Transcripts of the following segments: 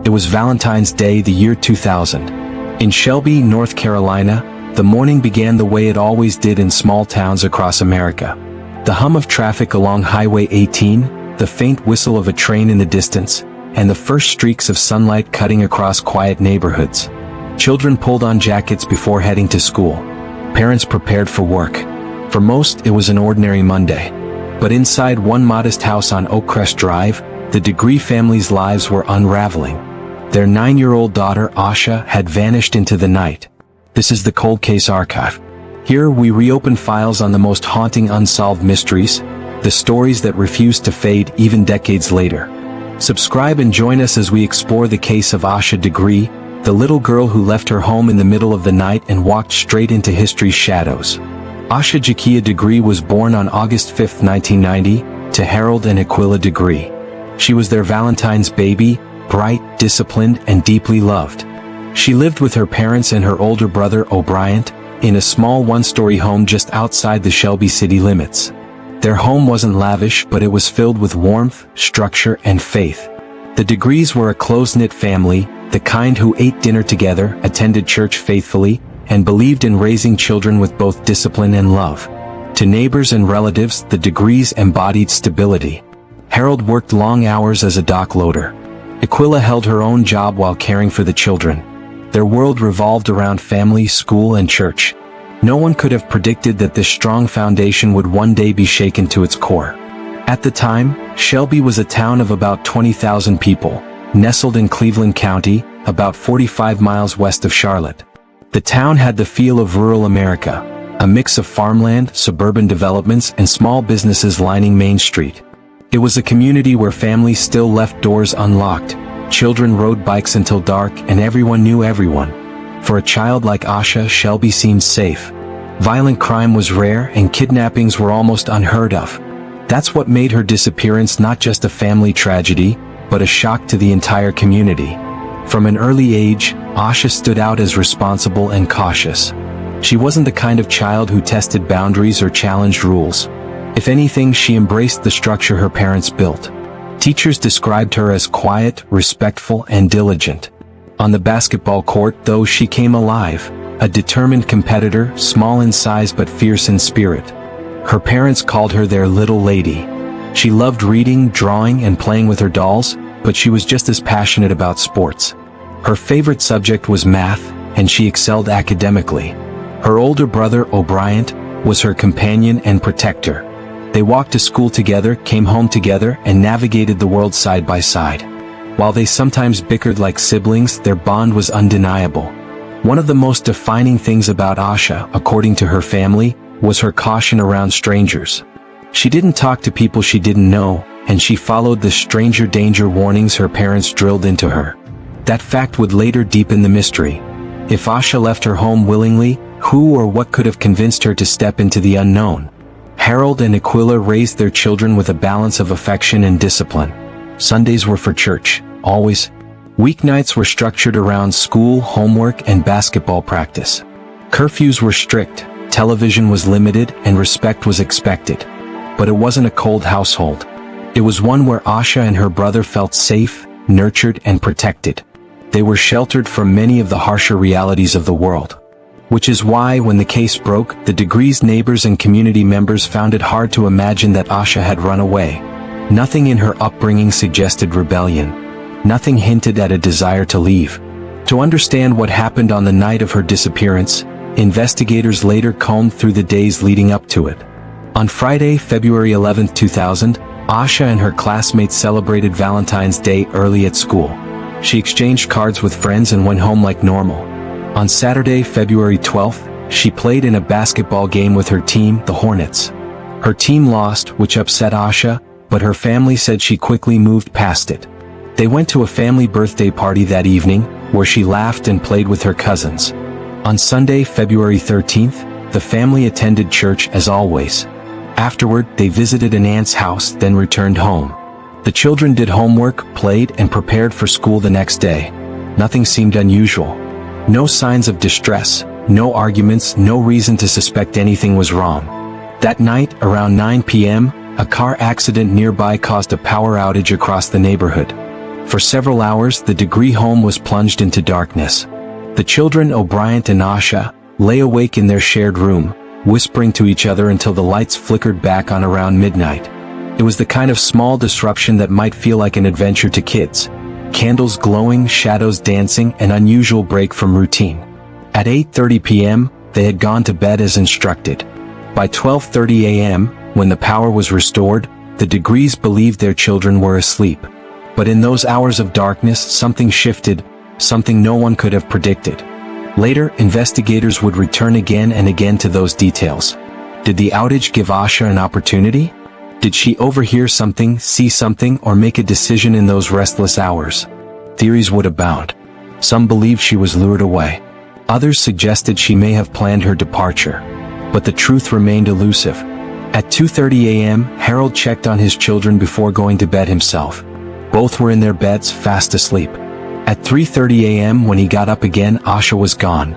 It was Valentine's Day, the year 2000. In Shelby, North Carolina, the morning began the way it always did in small towns across America. The hum of traffic along Highway 18, the faint whistle of a train in the distance, and the first streaks of sunlight cutting across quiet neighborhoods. Children pulled on jackets before heading to school. Parents prepared for work. For most, it was an ordinary Monday. But inside one modest house on Oakcrest Drive, the Degree family's lives were unraveling. Their 9-year-old daughter, Asha, had vanished into the night. This is the Cold Case Archive. Here we reopen files on the most haunting unsolved mysteries, the stories that refuse to fade even decades later. Subscribe and join us as we explore the case of Asha Degree, the little girl who left her home in the middle of the night and walked straight into history's shadows. Asha Degree was born on August 5, 1990, to Harold and Aquila Degree. She was their Valentine's baby, bright, disciplined, and deeply loved. She lived with her parents and her older brother, O'Brien, in a small one-story home just outside the Shelby city limits. Their home wasn't lavish, but it was filled with warmth, structure, and faith. The Degrees were a close-knit family, the kind who ate dinner together, attended church faithfully, and believed in raising children with both discipline and love. To neighbors and relatives, the Degrees embodied stability. Harold worked long hours as a dock loader. Aquila held her own job while caring for the children. Their world revolved around family, school, and church. No one could have predicted that this strong foundation would one day be shaken to its core. At the time, Shelby was a town of about 20,000 people, nestled in Cleveland County, about 45 miles west of Charlotte. The town had the feel of rural America, a mix of farmland, suburban developments, and small businesses lining Main Street. It was a community where families still left doors unlocked, children rode bikes until dark, and everyone knew everyone. For a child like Asha, Shelby seemed safe. Violent crime was rare, and kidnappings were almost unheard of. That's what made her disappearance not just a family tragedy, but a shock to the entire community. From an early age, Asha stood out as responsible and cautious. She wasn't the kind of child who tested boundaries or challenged rules. If anything, she embraced the structure her parents built. Teachers described her as quiet, respectful, and diligent. On the basketball court, though, she came alive, a determined competitor, small in size but fierce in spirit. Her parents called her their little lady. She loved reading, drawing, and playing with her dolls, but she was just as passionate about sports. Her favorite subject was math, and she excelled academically. Her older brother, O'Brien, was her companion and protector. They walked to school together, came home together, and navigated the world side by side. While they sometimes bickered like siblings, their bond was undeniable. One of the most defining things about Asha, according to her family, was her caution around strangers. She didn't talk to people she didn't know, and she followed the stranger danger warnings her parents drilled into her. That fact would later deepen the mystery. If Asha left her home willingly, who or what could have convinced her to step into the unknown? Harold and Aquila raised their children with a balance of affection and discipline. Sundays were for church, always. Weeknights were structured around school, homework, and basketball practice. Curfews were strict, television was limited, and respect was expected. But it wasn't a cold household. It was one where Asha and her brother felt safe, nurtured, and protected. They were sheltered from many of the harsher realities of the world. Which is why, when the case broke, the Degrees' neighbors and community members found it hard to imagine that Asha had run away. Nothing in her upbringing suggested rebellion. Nothing hinted at a desire to leave. To understand what happened on the night of her disappearance, investigators later combed through the days leading up to it. On Friday, February 11, 2000, Asha and her classmates celebrated Valentine's Day early at school. She exchanged cards with friends and went home like normal. On Saturday, February 12th, she played in a basketball game with her team, the Hornets. Her team lost, which upset Asha, but her family said she quickly moved past it. They went to a family birthday party that evening, where she laughed and played with her cousins. On Sunday, February 13th, the family attended church as always. Afterward, they visited an aunt's house, then returned home. The children did homework, played, and prepared for school the next day. Nothing seemed unusual. No signs of distress, no arguments, no reason to suspect anything was wrong. That night, around 9 p.m., a car accident nearby caused a power outage across the neighborhood. For several hours, the Degree home was plunged into darkness. The children, O'Brien and Asha, lay awake in their shared room, whispering to each other until the lights flickered back on around midnight. It was the kind of small disruption that might feel like an adventure to kids. Candles glowing, shadows dancing, an unusual break from routine. At 8:30 p.m., they had gone to bed as instructed. By 12:30 a.m., when the power was restored, the Degrees believed their children were asleep. But in those hours of darkness, something shifted, something no one could have predicted. Later, investigators would return again and again to those details. Did the outage give Asha an opportunity? Did she overhear something, see something, or make a decision in those restless hours? Theories would abound. Some believed she was lured away. Others suggested she may have planned her departure. But the truth remained elusive. At 2:30 a.m., Harold checked on his children before going to bed himself. Both were in their beds, fast asleep. At 3:30 a.m., when he got up again, Asha was gone.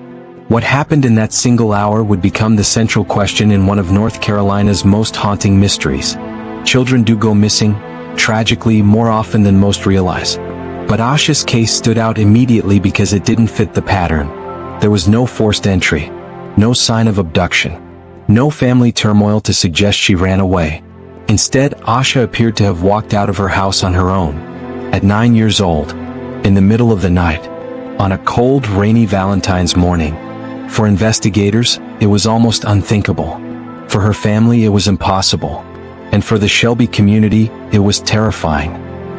What happened in that single hour would become the central question in one of North Carolina's most haunting mysteries. Children do go missing, tragically, more often than most realize. But Asha's case stood out immediately because it didn't fit the pattern. There was no forced entry, no sign of abduction, no family turmoil to suggest she ran away. Instead, Asha appeared to have walked out of her house on her own. At 9 years old, in the middle of the night, on a cold, rainy Valentine's morning. For investigators, it was almost unthinkable. For her family, it was impossible. And for the Shelby community, it was terrifying.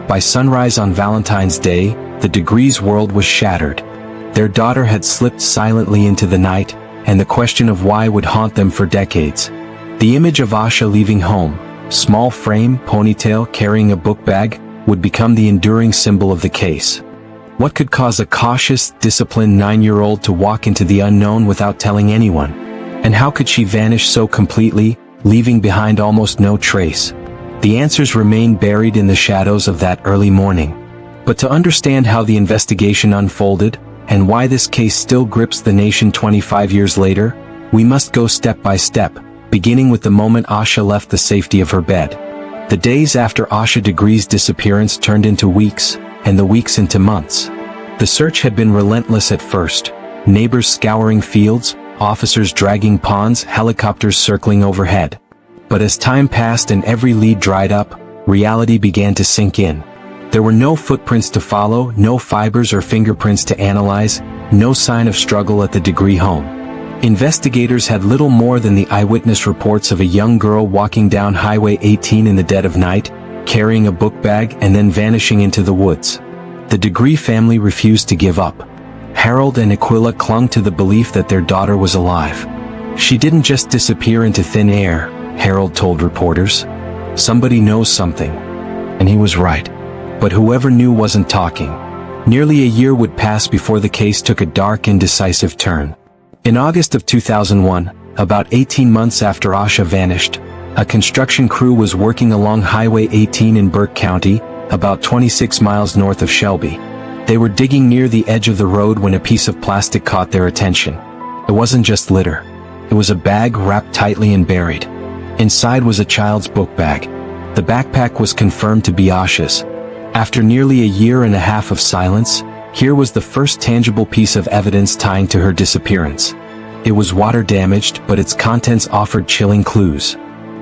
By sunrise on Valentine's Day, the Degrees' world was shattered. Their daughter had slipped silently into the night, and the question of why would haunt them for decades. The image of Asha leaving home, small frame, ponytail, carrying a book bag, would become the enduring symbol of the case. What could cause a cautious, disciplined 9-year-old to walk into the unknown without telling anyone? And how could she vanish so completely, leaving behind almost no trace? The answers remain buried in the shadows of that early morning. But to understand how the investigation unfolded, and why this case still grips the nation 25 years later, we must go step by step, beginning with the moment Asha left the safety of her bed. The days after Asha Degree's disappearance turned into weeks, and the weeks into months. The search had been relentless at first. Neighbors scouring fields, officers dragging ponds, helicopters circling overhead. But as time passed and every lead dried up, reality began to sink in. There were no footprints to follow, no fibers or fingerprints to analyze, no sign of struggle at the Degree home. Investigators had little more than the eyewitness reports of a young girl walking down Highway 18 in the dead of night, carrying a book bag and then vanishing into the woods. The Degree family refused to give up. Harold and Aquila clung to the belief that their daughter was alive. She didn't just disappear into thin air, Harold told reporters. Somebody knows something. And he was right. But whoever knew wasn't talking. Nearly a year would pass before the case took a dark and decisive turn. In August of 2001, about 18 months after Asha vanished, a construction crew was working along Highway 18 in Burke County, about 26 miles north of Shelby. They were digging near the edge of the road when a piece of plastic caught their attention. It wasn't just litter. It was a bag wrapped tightly and buried. Inside was a child's book bag. The backpack was confirmed to be Asha's. After nearly a year and a half of silence, here was the first tangible piece of evidence tying to her disappearance. It was water damaged, but its contents offered chilling clues.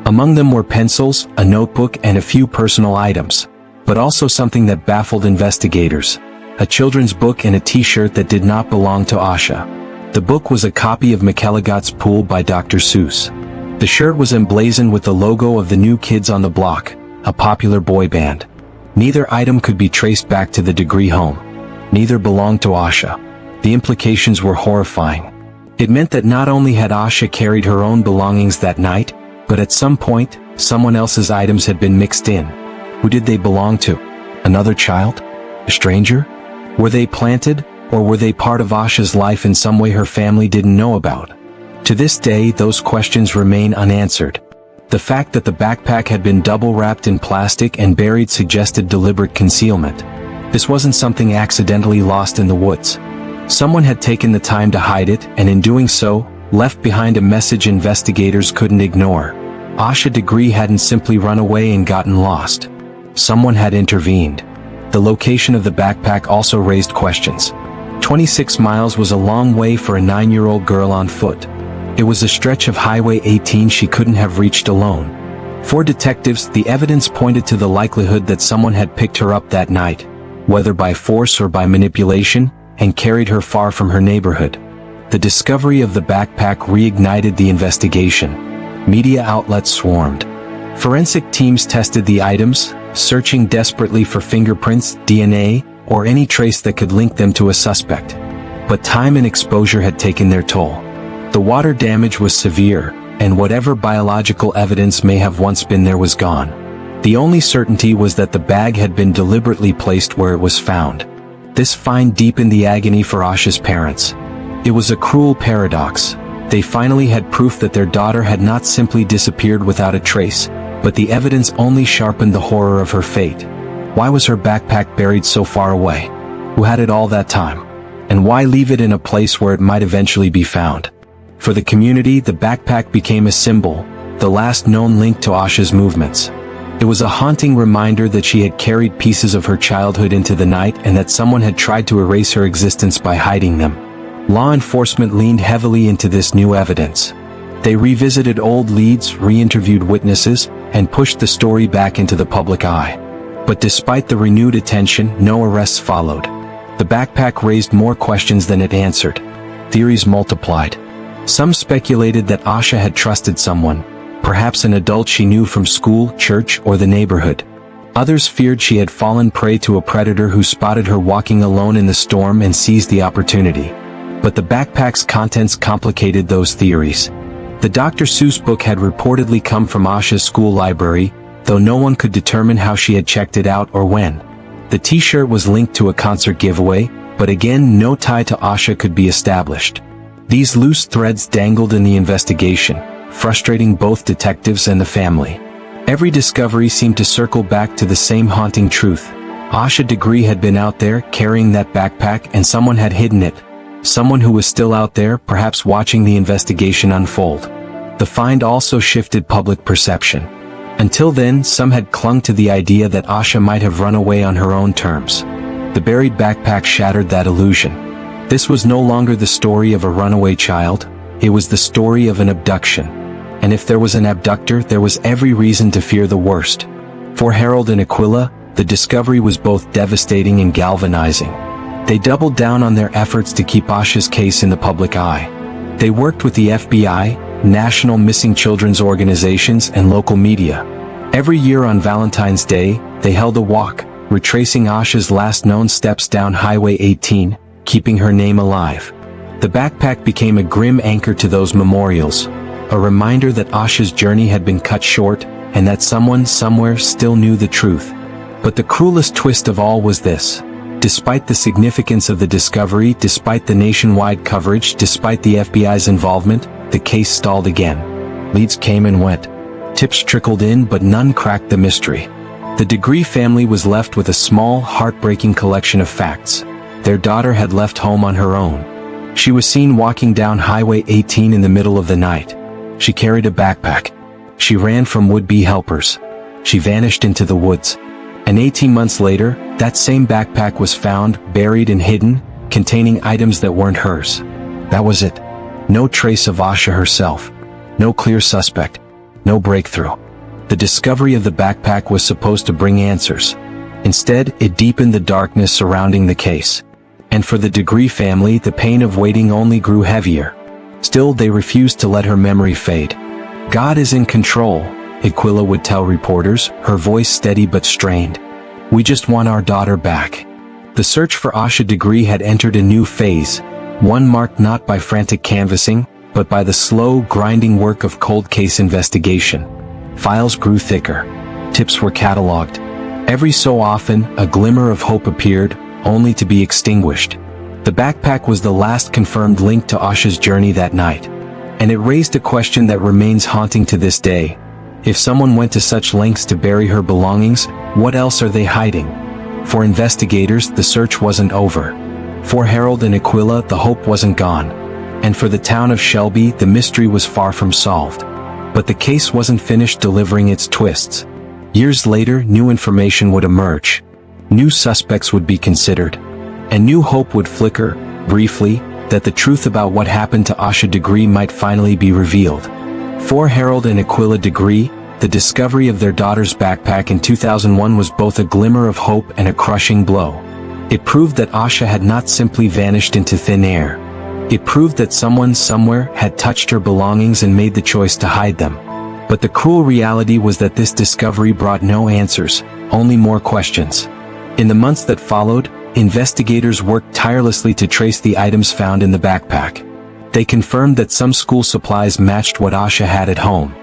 Among them were pencils, a notebook, and a few personal items. But also something that baffled investigators. A children's book and a t-shirt that did not belong to Asha. The book was a copy of McElligott's Pool by Dr. Seuss. The shirt was emblazoned with the logo of the New Kids on the Block, a popular boy band. Neither item could be traced back to the Degree home. Neither belonged to Asha. The implications were horrifying. It meant that not only had Asha carried her own belongings that night, but at some point, someone else's items had been mixed in. Who did they belong to? Another child? A stranger? Were they planted, or were they part of Asha's life in some way her family didn't know about? To this day, those questions remain unanswered. The fact that the backpack had been double-wrapped in plastic and buried suggested deliberate concealment. This wasn't something accidentally lost in the woods. Someone had taken the time to hide it, and in doing so, left behind a message investigators couldn't ignore. Asha Degree hadn't simply run away and gotten lost. Someone had intervened. The location of the backpack also raised questions. 26 miles was a long way for a 9-year-old girl on foot. It was a stretch of Highway 18 she couldn't have reached alone. For detectives, the evidence pointed to the likelihood that someone had picked her up that night, whether by force or by manipulation, and carried her far from her neighborhood. The discovery of the backpack reignited the investigation. Media outlets swarmed. Forensic teams tested the items, searching desperately for fingerprints, DNA, or any trace that could link them to a suspect. But time and exposure had taken their toll. The water damage was severe, and whatever biological evidence may have once been there was gone. The only certainty was that the bag had been deliberately placed where it was found. This find deepened the agony for Asha's parents. It was a cruel paradox. They finally had proof that their daughter had not simply disappeared without a trace, but the evidence only sharpened the horror of her fate. Why was her backpack buried so far away? Who had it all that time? And why leave it in a place where it might eventually be found? For the community, the backpack became a symbol, the last known link to Asha's movements. It was a haunting reminder that she had carried pieces of her childhood into the night and that someone had tried to erase her existence by hiding them. Law enforcement leaned heavily into this new evidence. They revisited old leads, re-interviewed witnesses, and pushed the story back into the public eye. But despite the renewed attention, no arrests followed. The backpack raised more questions than it answered. Theories multiplied. Some speculated that Asha had trusted someone, perhaps an adult she knew from school, church, or the neighborhood. Others feared she had fallen prey to a predator who spotted her walking alone in the storm and seized the opportunity. But the backpack's contents complicated those theories. The Dr. Seuss book had reportedly come from Asha's school library, though no one could determine how she had checked it out or when. The t-shirt was linked to a concert giveaway, but again no tie to Asha could be established. These loose threads dangled in the investigation, frustrating both detectives and the family. Every discovery seemed to circle back to the same haunting truth. Asha Degree had been out there carrying that backpack and someone had hidden it. Someone who was still out there, perhaps watching the investigation unfold. The find also shifted public perception. Until then, some had clung to the idea that Asha might have run away on her own terms. The buried backpack shattered that illusion. This was no longer the story of a runaway child, it was the story of an abduction. And if there was an abductor, there was every reason to fear the worst. For Harold and Aquila, the discovery was both devastating and galvanizing. They doubled down on their efforts to keep Asha's case in the public eye. They worked with the FBI, national missing children's organizations, and local media. Every year on Valentine's Day, they held a walk, retracing Asha's last known steps down Highway 18, keeping her name alive. The backpack became a grim anchor to those memorials, a reminder that Asha's journey had been cut short, and that someone somewhere still knew the truth. But the cruelest twist of all was this. Despite the significance of the discovery, despite the nationwide coverage, despite the FBI's involvement, the case stalled again. Leads came and went. Tips trickled in, but none cracked the mystery. The Degree family was left with a small, heartbreaking collection of facts. Their daughter had left home on her own. She was seen walking down Highway 18 in the middle of the night. She carried a backpack. She ran from would-be helpers. She vanished into the woods. And 18 months later, that same backpack was found, buried and hidden, containing items that weren't hers. That was it. No trace of Asha herself. No clear suspect. No breakthrough. The discovery of the backpack was supposed to bring answers. Instead, it deepened the darkness surrounding the case. And for the Degree family, the pain of waiting only grew heavier. Still, they refused to let her memory fade. God is in control, Aquila would tell reporters, her voice steady but strained. We just want our daughter back. The search for Asha Degree had entered a new phase, one marked not by frantic canvassing, but by the slow, grinding work of cold case investigation. Files grew thicker. Tips were cataloged. Every so often, a glimmer of hope appeared, only to be extinguished. The backpack was the last confirmed link to Asha's journey that night. And it raised a question that remains haunting to this day. If someone went to such lengths to bury her belongings, what else are they hiding? For investigators, the search wasn't over. For Harold and Aquila, the hope wasn't gone. And for the town of Shelby, the mystery was far from solved. But the case wasn't finished delivering its twists. Years later, new information would emerge. New suspects would be considered. And new hope would flicker, briefly, that the truth about what happened to Asha Degree might finally be revealed. For Harold and Aquila Degree, the discovery of their daughter's backpack in 2001 was both a glimmer of hope and a crushing blow. It proved that Asha had not simply vanished into thin air. It proved that someone somewhere had touched her belongings and made the choice to hide them. But the cruel reality was that this discovery brought no answers, only more questions. In the months that followed, investigators worked tirelessly to trace the items found in the backpack. They confirmed that some school supplies matched what Asha had at home.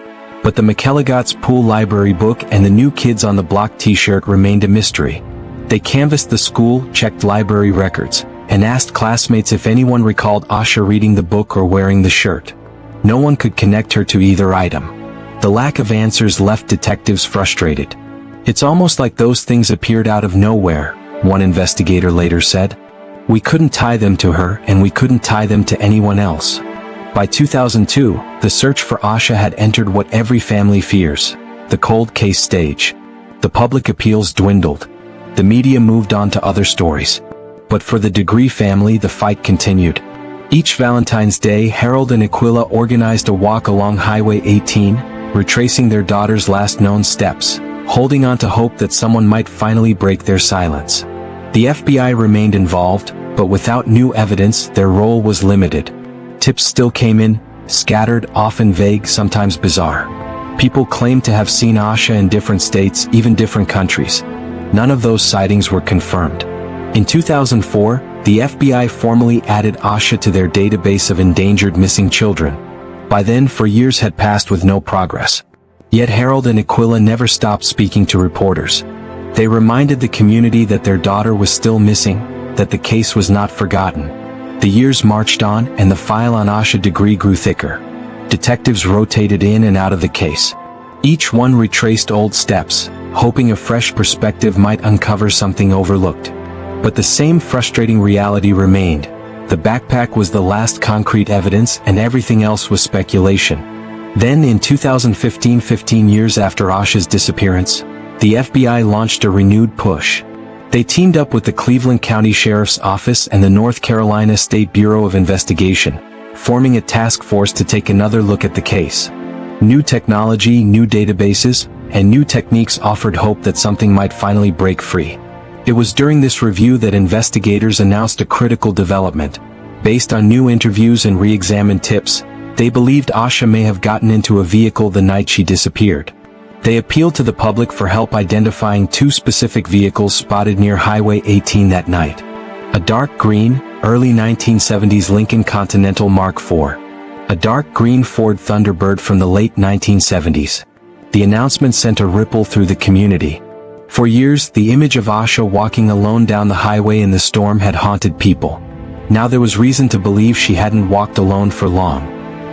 But the McElligott's Pool Library book and the New Kids on the Block t-shirt remained a mystery. They canvassed the school, checked library records, and asked classmates if anyone recalled Asha reading the book or wearing the shirt. No one could connect her to either item. The lack of answers left detectives frustrated. "It's almost like those things appeared out of nowhere," one investigator later said. "We couldn't tie them to her and we couldn't tie them to anyone else." By 2002, the search for Asha had entered what every family fears, the cold case stage. The public appeals dwindled. The media moved on to other stories. But for the Degree family, the fight continued. Each Valentine's Day, Harold and Aquila organized a walk along Highway 18, retracing their daughter's last known steps, holding on to hope that someone might finally break their silence. The FBI remained involved, but without new evidence, their role was limited. Tips still came in, scattered, often vague, sometimes bizarre. People claimed to have seen Asha in different states, even different countries. None of those sightings were confirmed. In 2004, the FBI formally added Asha to their database of endangered missing children. By then, 4 years had passed with no progress. Yet Harold and Aquila never stopped speaking to reporters. They reminded the community that their daughter was still missing, that the case was not forgotten. The years marched on, and the file on Asha Degree grew thicker. Detectives rotated in and out of the case. Each one retraced old steps, hoping a fresh perspective might uncover something overlooked. But the same frustrating reality remained. The backpack was the last concrete evidence and everything else was speculation. Then in 2015, 15 years after Asha's disappearance, the FBI launched a renewed push. They teamed up with the Cleveland County Sheriff's Office and the North Carolina State Bureau of Investigation, forming a task force to take another look at the case. New technology, new databases, and new techniques offered hope that something might finally break free. It was during this review that investigators announced a critical development. Based on new interviews and re-examined tips, they believed Asha may have gotten into a vehicle the night she disappeared. They appealed to the public for help identifying 2 specific vehicles spotted near Highway 18 that night. A dark green, early 1970s Lincoln Continental Mark IV. A dark green Ford Thunderbird from the late 1970s. The announcement sent a ripple through the community. For years, the image of Asha walking alone down the highway in the storm had haunted people. Now there was reason to believe she hadn't walked alone for long.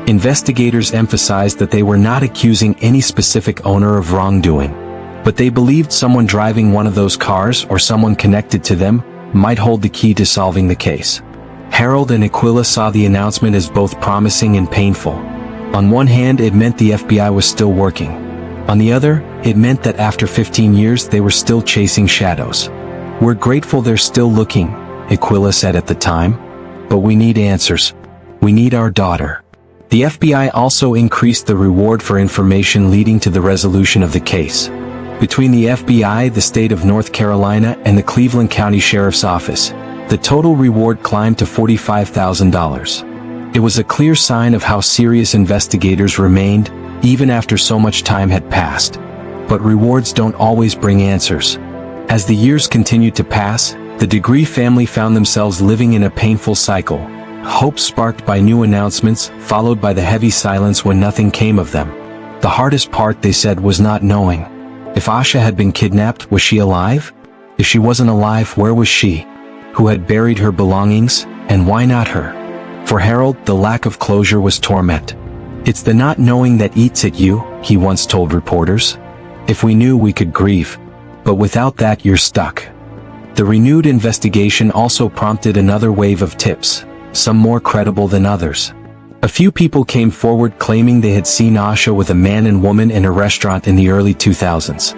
Investigators emphasized that they were not accusing any specific owner of wrongdoing, but they believed someone driving one of those cars or someone connected to them might hold the key to solving the case. Harold and Aquila saw the announcement as both promising and painful. On one hand, it meant the FBI was still working. On the other, it meant that after 15 years they were still chasing shadows. "We're grateful they're still looking," Aquila said at the time. "But we need answers. We need our daughter." The FBI also increased the reward for information leading to the resolution of the case. Between the FBI, the state of North Carolina, and the Cleveland County Sheriff's Office, the total reward climbed to $45,000. It was a clear sign of how serious investigators remained, even after so much time had passed. But rewards don't always bring answers. As the years continued to pass, the Degree family found themselves living in a painful cycle. Hope sparked by new announcements, followed by the heavy silence when nothing came of them. The hardest part, they said, was not knowing. If Asha had been kidnapped, was she alive? If she wasn't alive, where was she? Who had buried her belongings, and why not her? For Harold, the lack of closure was torment. "It's the not knowing that eats at you," he once told reporters. "If we knew, we could grieve. But without that, you're stuck." The renewed investigation also prompted another wave of tips, some more credible than others. A few people came forward claiming they had seen Asha with a man and woman in a restaurant in the early 2000s.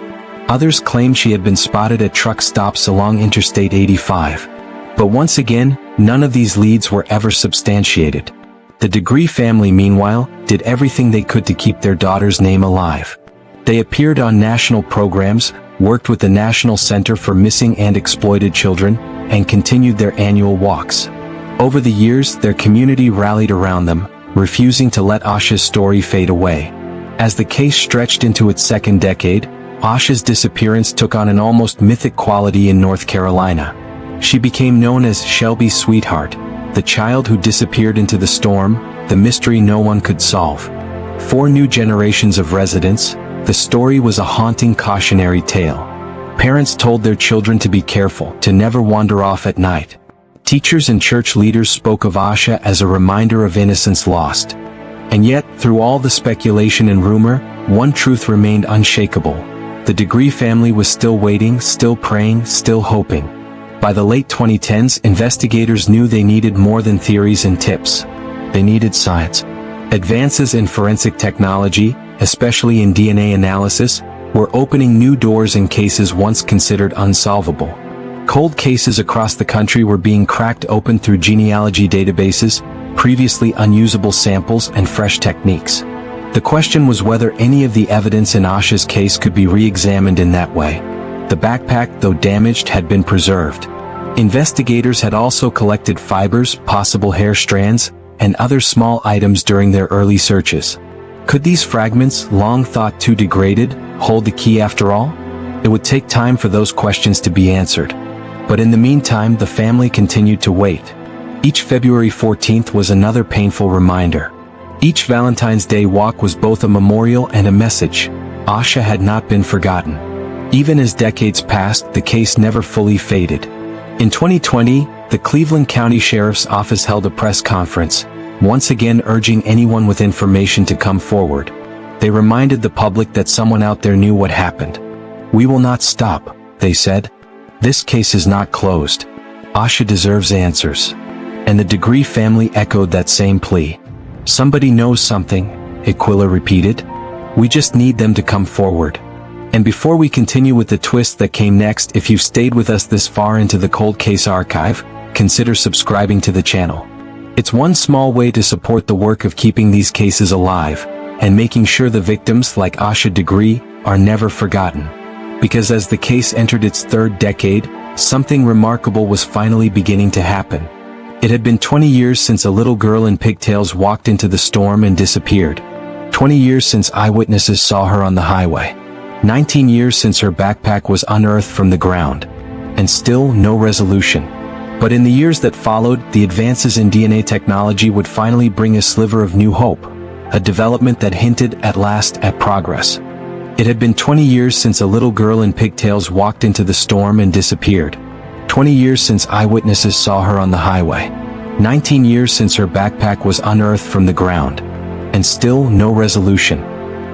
Others claimed she had been spotted at truck stops along Interstate 85. But once again, none of these leads were ever substantiated. The Degree family, meanwhile, did everything they could to keep their daughter's name alive. They appeared on national programs, worked with the National Center for Missing and Exploited Children, and continued their annual walks. Over the years, their community rallied around them, refusing to let Asha's story fade away. As the case stretched into its second decade, Asha's disappearance took on an almost mythic quality in North Carolina. She became known as Shelby's sweetheart, the child who disappeared into the storm, the mystery no one could solve. For new generations of residents, the story was a haunting cautionary tale. Parents told their children to be careful, to never wander off at night. Teachers and church leaders spoke of Asha as a reminder of innocence lost. And yet, through all the speculation and rumor, one truth remained unshakable. The Degree family was still waiting, still praying, still hoping. By the late 2010s, investigators knew they needed more than theories and tips. They needed science. Advances in forensic technology, especially in DNA analysis, were opening new doors in cases once considered unsolvable. Cold cases across the country were being cracked open through genealogy databases, previously unusable samples, and fresh techniques. The question was whether any of the evidence in Asha's case could be re-examined in that way. The backpack, though damaged, had been preserved. Investigators had also collected fibers, possible hair strands, and other small items during their early searches. Could these fragments, long thought too degraded, hold the key after all? It would take time for those questions to be answered. But in the meantime, the family continued to wait. Each February 14th was another painful reminder. Each Valentine's Day walk was both a memorial and a message. Asha had not been forgotten. Even as decades passed, the case never fully faded. In 2020, the Cleveland County Sheriff's Office held a press conference, once again urging anyone with information to come forward. They reminded the public that someone out there knew what happened. "We will not stop," they said. "This case is not closed. Asha deserves answers." And the Degree family echoed that same plea. "Somebody knows something," Aquila repeated. "We just need them to come forward." And before we continue with the twist that came next, if you've stayed with us this far into the Cold Case Archive, consider subscribing to the channel. It's one small way to support the work of keeping these cases alive, and making sure the victims, like Asha Degree, are never forgotten. Because as the case entered its third decade, something remarkable was finally beginning to happen. It had been 20 years since a little girl in pigtails walked into the storm and disappeared. 20 years since eyewitnesses saw her on the highway. 19 years since her backpack was unearthed from the ground. And still no resolution. But in the years that followed, the advances in DNA technology would finally bring a sliver of new hope. A development that hinted at last at progress. It had been 20 years since a little girl in pigtails walked into the storm and disappeared. 20 years since eyewitnesses saw her on the highway. 19 years since her backpack was unearthed from the ground. And still no resolution.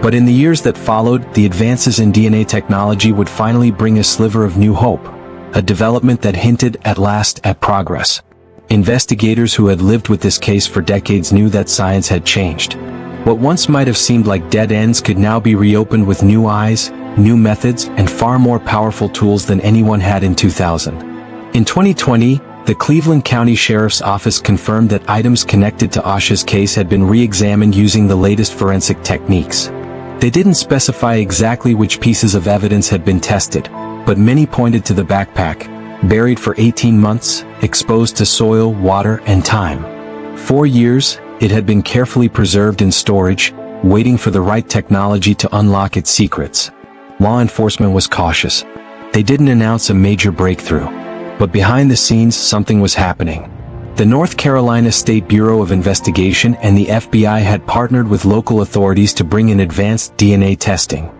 But in the years that followed, the advances in DNA technology would finally bring a sliver of new hope. A development that hinted at last at progress. Investigators who had lived with this case for decades knew that science had changed. What once might have seemed like dead ends could now be reopened with new eyes, new methods, and far more powerful tools than anyone had in 2000. In 2020, the Cleveland County Sheriff's Office confirmed that items connected to Asha's case had been re-examined using the latest forensic techniques. They didn't specify exactly which pieces of evidence had been tested, but many pointed to the backpack, buried for 18 months, exposed to soil, water, and time. 4 years, it had been carefully preserved in storage, waiting for the right technology to unlock its secrets. Law enforcement was cautious. They didn't announce a major breakthrough. But behind the scenes, something was happening. The North Carolina State Bureau of Investigation and the FBI had partnered with local authorities to bring in advanced DNA testing.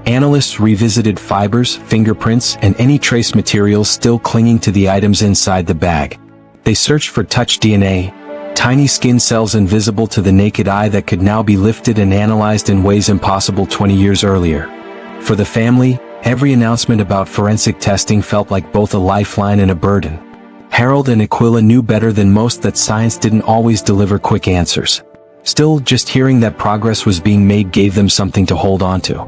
Analysts revisited fibers, fingerprints, and any trace materials still clinging to the items inside the bag. They searched for touch DNA, tiny skin cells invisible to the naked eye that could now be lifted and analyzed in ways impossible 20 years earlier. For the family, every announcement about forensic testing felt like both a lifeline and a burden. Harold and Aquila knew better than most that science didn't always deliver quick answers. Still, just hearing that progress was being made gave them something to hold on to.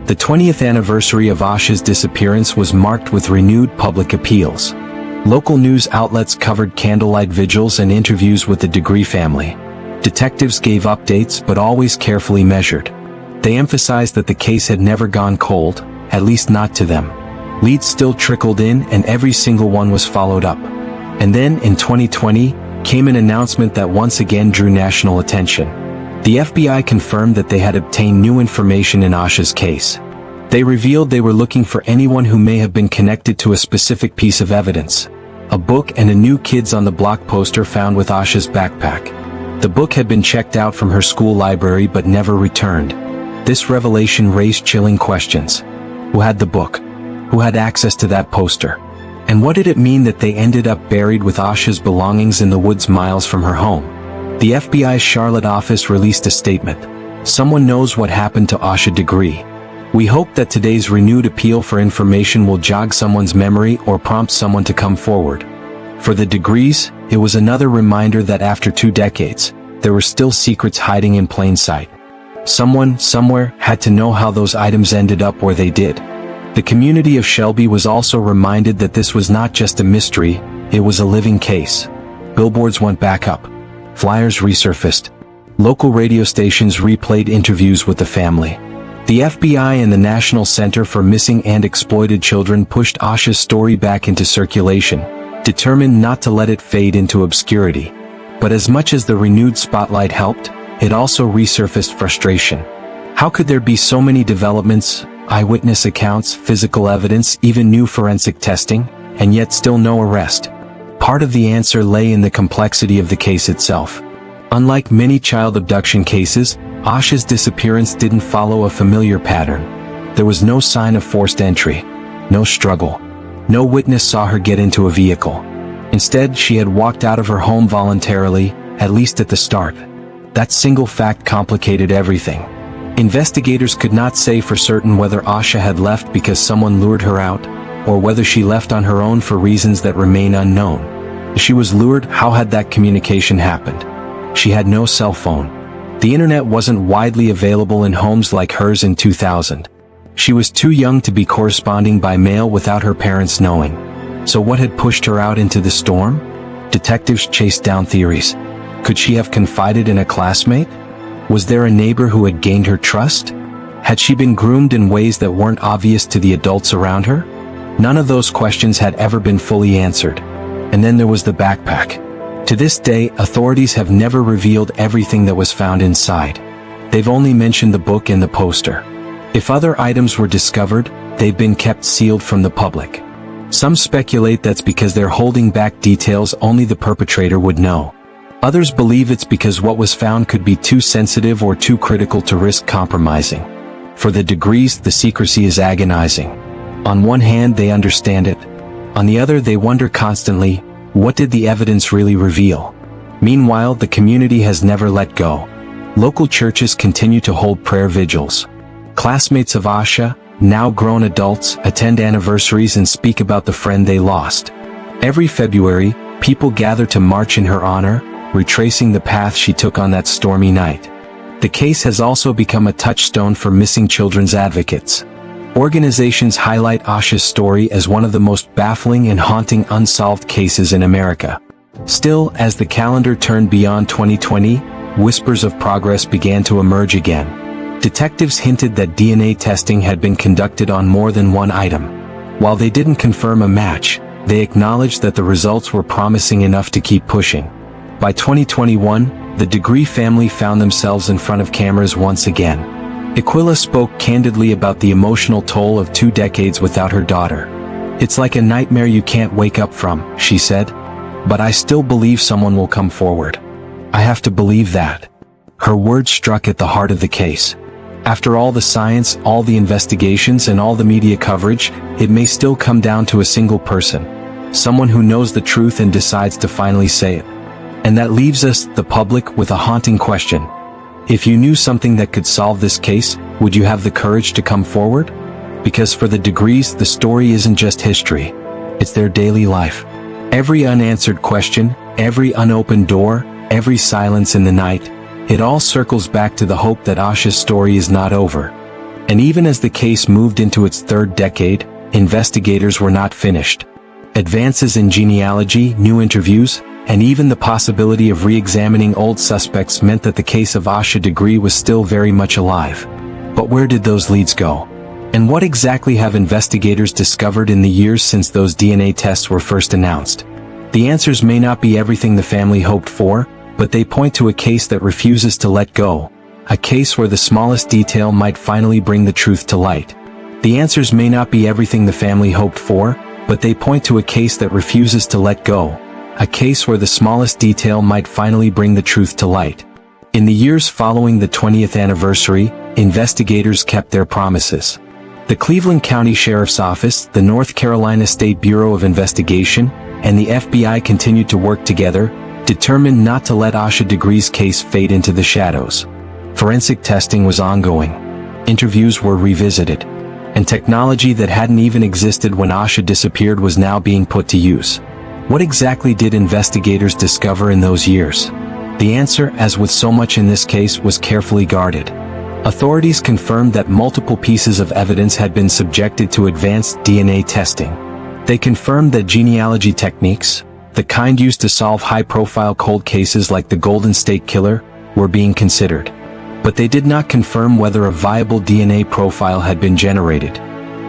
The 20th anniversary of Asha's disappearance was marked with renewed public appeals. Local news outlets covered candlelight vigils and interviews with the Degree family. Detectives gave updates, but always carefully measured. They emphasized that the case had never gone cold, at least not to them. Leads still trickled in, and every single one was followed up. And then, in 2020, came an announcement that once again drew national attention. The FBI confirmed that they had obtained new information in Asha's case. They revealed they were looking for anyone who may have been connected to a specific piece of evidence. A book and a new Kids on the Block poster found with Asha's backpack. The book had been checked out from her school library but never returned. This revelation raised chilling questions. Who had the book? Who had access to that poster? And what did it mean that they ended up buried with Asha's belongings in the woods miles from her home? The FBI's Charlotte office released a statement. Someone knows what happened to Asha Degree. We hope that today's renewed appeal for information will jog someone's memory or prompt someone to come forward. For the Degrees, it was another reminder that after 2 decades, there were still secrets hiding in plain sight. Someone, somewhere, had to know how those items ended up where they did. The community of Shelby was also reminded that this was not just a mystery, it was a living case. Billboards went back up. Flyers resurfaced. Local radio stations replayed interviews with the family. The FBI and the National Center for Missing and Exploited Children pushed Asha's story back into circulation, determined not to let it fade into obscurity. But as much as the renewed spotlight helped, it also resurfaced frustration. How could there be so many developments, eyewitness accounts, physical evidence, even new forensic testing, and yet still no arrest? Part of the answer lay in the complexity of the case itself. Unlike many child abduction cases, Asha's disappearance didn't follow a familiar pattern. There was no sign of forced entry, no struggle. No witness saw her get into a vehicle. Instead, she had walked out of her home voluntarily, at least at the start. That single fact complicated everything. Investigators could not say for certain whether Asha had left because someone lured her out, or whether she left on her own for reasons that remain unknown. If she was lured, how had that communication happened? She had no cell phone. The internet wasn't widely available in homes like hers in 2000. She was too young to be corresponding by mail without her parents knowing. So what had pushed her out into the storm? Detectives chased down theories. Could she have confided in a classmate? Was there a neighbor who had gained her trust? Had she been groomed in ways that weren't obvious to the adults around her? None of those questions had ever been fully answered. And then there was the backpack. To this day, authorities have never revealed everything that was found inside. They've only mentioned the book and the poster. If other items were discovered, they've been kept sealed from the public. Some speculate that's because they're holding back details only the perpetrator would know. Others believe it's because what was found could be too sensitive or too critical to risk compromising. For the Degrees, the secrecy is agonizing. On one hand, they understand it. On the other, they wonder constantly, what did the evidence really reveal? Meanwhile, the community has never let go. Local churches continue to hold prayer vigils. Classmates of Asha, now grown adults, attend anniversaries and speak about the friend they lost. Every February, people gather to march in her honor, retracing the path she took on that stormy night. The case has also become a touchstone for missing children's advocates. Organizations highlight Asha's story as one of the most baffling and haunting unsolved cases in America. Still, as the calendar turned beyond 2020, whispers of progress began to emerge again. Detectives hinted that DNA testing had been conducted on more than one item. While they didn't confirm a match, they acknowledged that the results were promising enough to keep pushing. By 2021, the Degree family found themselves in front of cameras once again. Aquila spoke candidly about the emotional toll of 2 decades without her daughter. "It's like a nightmare you can't wake up from," she said. "But I still believe someone will come forward. I have to believe that." Her words struck at the heart of the case. After all the science, all the investigations, and all the media coverage, it may still come down to a single person. Someone who knows the truth and decides to finally say it. And that leaves us, the public, with a haunting question. If you knew something that could solve this case, would you have the courage to come forward? Because for the Degrees, the story isn't just history. It's their daily life. Every unanswered question, every unopened door, every silence in the night, it all circles back to the hope that Asha's story is not over. And even as the case moved into its third decade, investigators were not finished. Advances in genealogy, new interviews, and even the possibility of re-examining old suspects meant that the case of Asha Degree was still very much alive. But where did those leads go? And what exactly have investigators discovered in the years since those DNA tests were first announced? The answers may not be everything the family hoped for, but they point to a case that refuses to let go, a case where the smallest detail might finally bring the truth to light. The answers may not be everything the family hoped for, but they point to a case that refuses to let go, a case where the smallest detail might finally bring the truth to light. In the years following the 20th anniversary, investigators kept their promises. The Cleveland County Sheriff's Office, the North Carolina State Bureau of Investigation, and the FBI continued to work together, determined not to let Asha Degree's case fade into the shadows. Forensic testing was ongoing. Interviews were revisited. And technology that hadn't even existed when Asha disappeared was now being put to use. What exactly did investigators discover in those years? The answer, as with so much in this case, was carefully guarded. Authorities confirmed that multiple pieces of evidence had been subjected to advanced DNA testing. They confirmed that genealogy techniques, the kind used to solve high-profile cold cases like the Golden State Killer, were being considered. But they did not confirm whether a viable DNA profile had been generated.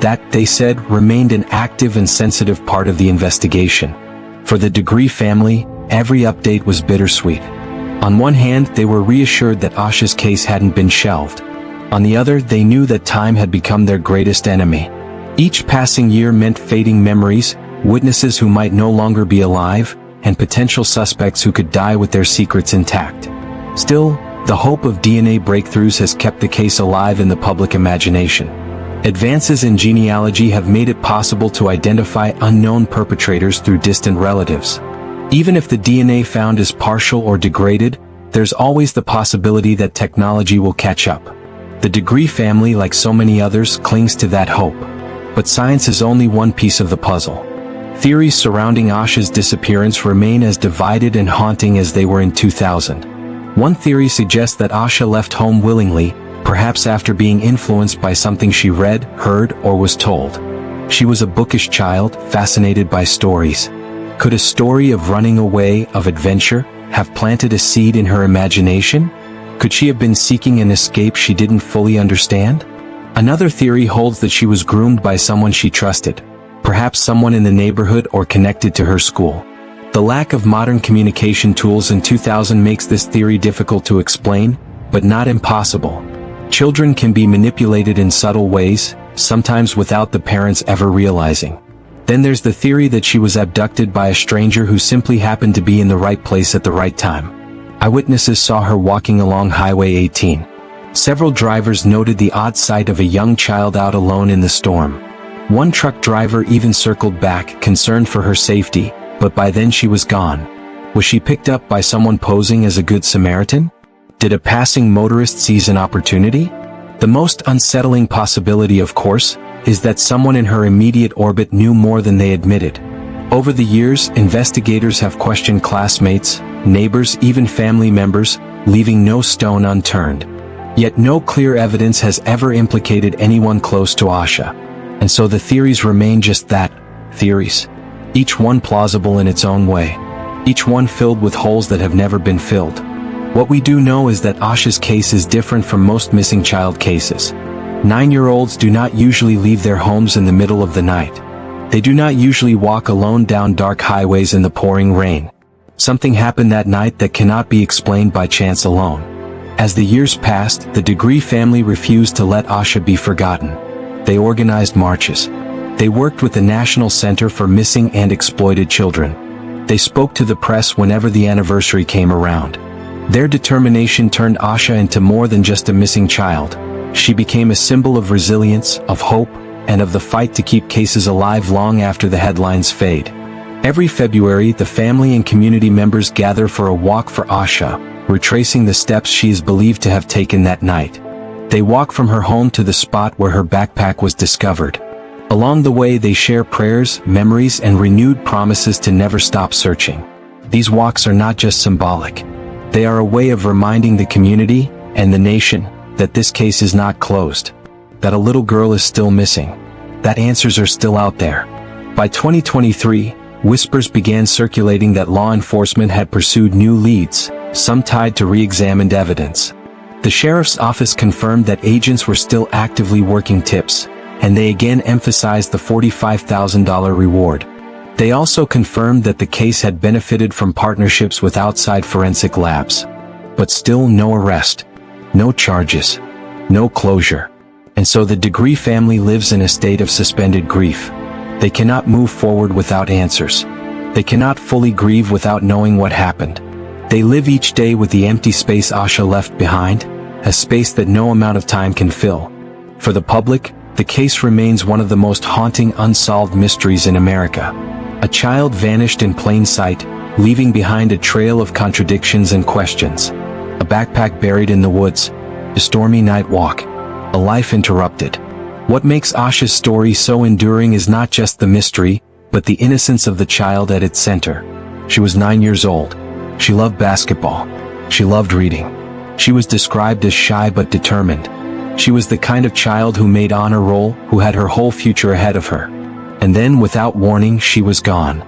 That, they said, remained an active and sensitive part of the investigation. For the Degree family, every update was bittersweet. On one hand, they were reassured that Asha's case hadn't been shelved. On the other, they knew that time had become their greatest enemy. Each passing year meant fading memories, witnesses who might no longer be alive, and potential suspects who could die with their secrets intact. Still, the hope of DNA breakthroughs has kept the case alive in the public imagination. Advances in genealogy have made it possible to identify unknown perpetrators through distant relatives. Even if the DNA found is partial or degraded, there's always the possibility that technology will catch up. The Degree family, like so many others, clings to that hope. But science is only one piece of the puzzle. Theories surrounding Asha's disappearance remain as divided and haunting as they were in 2000. One theory suggests that Asha left home willingly, perhaps after being influenced by something she read, heard, or was told. She was a bookish child, fascinated by stories. Could a story of running away, of adventure, have planted a seed in her imagination? Could she have been seeking an escape she didn't fully understand? Another theory holds that she was groomed by someone she trusted, perhaps someone in the neighborhood or connected to her school. The lack of modern communication tools in 2000 makes this theory difficult to explain, but not impossible. Children can be manipulated in subtle ways, sometimes without the parents ever realizing. Then there's the theory that she was abducted by a stranger who simply happened to be in the right place at the right time. Eyewitnesses saw her walking along Highway 18. Several drivers noted the odd sight of a young child out alone in the storm. One truck driver even circled back, concerned for her safety, but by then she was gone. Was she picked up by someone posing as a good Samaritan? Did a passing motorist seize an opportunity? The most unsettling possibility, of course, is that someone in her immediate orbit knew more than they admitted. Over the years, investigators have questioned classmates, neighbors, even family members, leaving no stone unturned. Yet no clear evidence has ever implicated anyone close to Asha. And so the theories remain just that, theories. Each one plausible in its own way. Each one filled with holes that have never been filled. What we do know is that Asha's case is different from most missing child cases. 9-year-olds do not usually leave their homes in the middle of the night. They do not usually walk alone down dark highways in the pouring rain. Something happened that night that cannot be explained by chance alone. As the years passed, the Degree family refused to let Asha be forgotten. They organized marches. They worked with the National Center for Missing and Exploited Children. They spoke to the press whenever the anniversary came around. Their determination turned Asha into more than just a missing child. She became a symbol of resilience, of hope, and of the fight to keep cases alive long after the headlines fade. Every February, the family and community members gather for a walk for Asha, retracing the steps she is believed to have taken that night. They walk from her home to the spot where her backpack was discovered. Along the way, they share prayers, memories, and renewed promises to never stop searching. These walks are not just symbolic. They are a way of reminding the community, and the nation, that this case is not closed. that a little girl is still missing, that answers are still out there. By 2023, whispers began circulating that law enforcement had pursued new leads, some tied to re-examined evidence. The sheriff's office confirmed that agents were still actively working tips, and they again emphasized the $45,000 reward. They also confirmed that the case had benefited from partnerships with outside forensic labs. But still no arrest, no charges, no closure. And so the Degree family lives in a state of suspended grief. They cannot move forward without answers. They cannot fully grieve without knowing what happened. They live each day with the empty space Asha left behind, a space that no amount of time can fill. For the public, the case remains one of the most haunting unsolved mysteries in America. A child vanished in plain sight, leaving behind a trail of contradictions and questions. A backpack buried in the woods, a stormy night walk, a life interrupted. What makes Asha's story so enduring is not just the mystery, but the innocence of the child at its center. She was 9 years old. She loved basketball. She loved reading. She was described as shy but determined. She was the kind of child who made honor roll, who had her whole future ahead of her. And then, without warning, she was gone.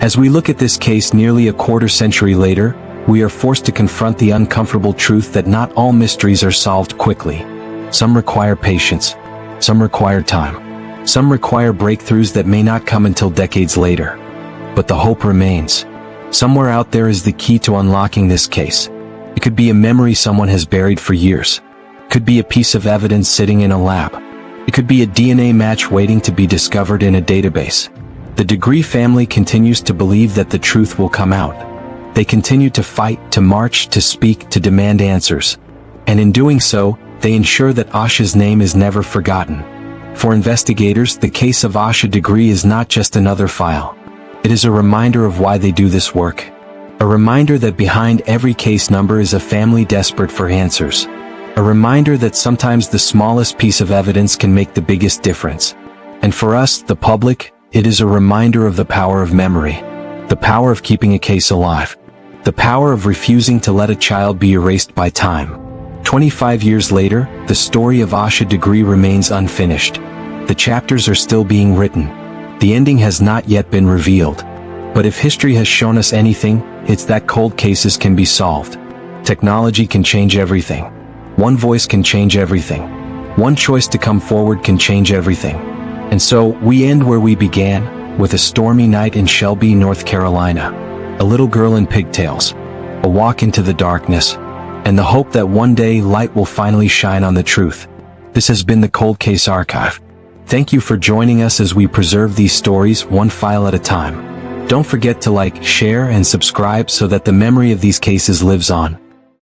As we look at this case nearly a quarter century later, we are forced to confront the uncomfortable truth that not all mysteries are solved quickly. Some require patience. Some require time. Some require breakthroughs that may not come until decades later. But the hope remains. Somewhere out there is the key to unlocking this case. It could be a memory someone has buried for years. It could be a piece of evidence sitting in a lab. It could be a DNA match waiting to be discovered in a database. The Degree family continues to believe that the truth will come out. They continue to fight, to march, to speak, to demand answers. And in doing so, they ensure that Asha's name is never forgotten. For investigators, the case of Asha Degree is not just another file. It is a reminder of why they do this work. A reminder that behind every case number is a family desperate for answers. A reminder that sometimes the smallest piece of evidence can make the biggest difference. And for us, the public, it is a reminder of the power of memory. The power of keeping a case alive. The power of refusing to let a child be erased by time. 25 years later, the story of Asha Degree remains unfinished. The chapters are still being written. The ending has not yet been revealed. But if history has shown us anything, it's that cold cases can be solved. Technology can change everything. One voice can change everything. One choice to come forward can change everything. And so, we end where we began, with a stormy night in Shelby, North Carolina. A little girl in pigtails. A walk into the darkness. And the hope that one day light will finally shine on the truth. This has been the Cold Case Archive. Thank you for joining us as we preserve these stories one file at a time. Don't forget to like, share, and subscribe so that the memory of these cases lives on.